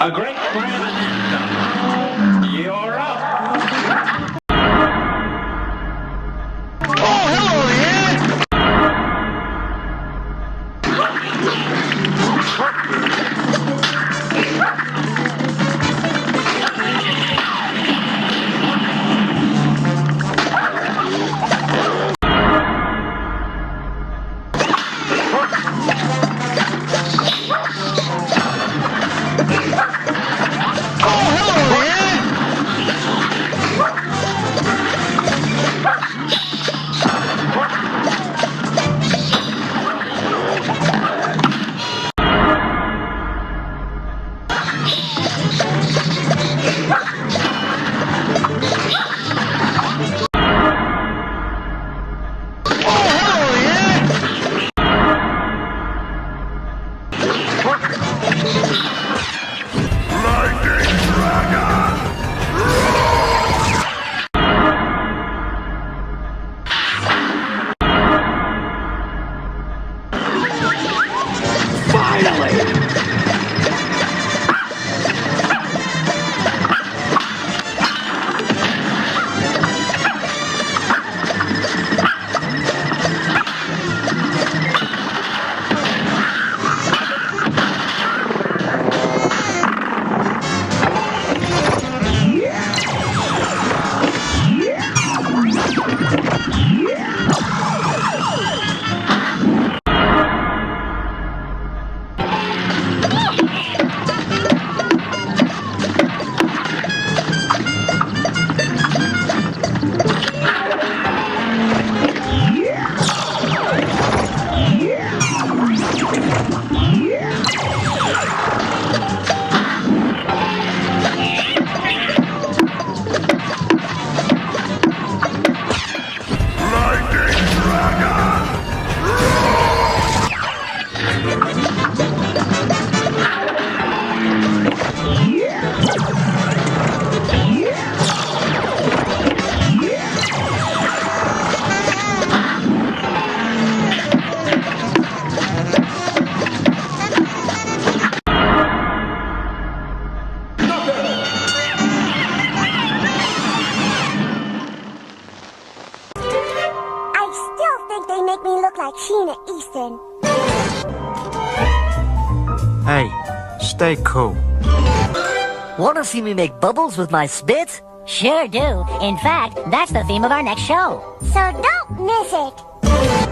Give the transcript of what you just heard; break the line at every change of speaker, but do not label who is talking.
A great grand. You're up.
Oh, hello there!
Hey, stay cool.
Want to see me make bubbles with my spit?
Sure do. In fact, that's the theme of our next show.
So don't miss it.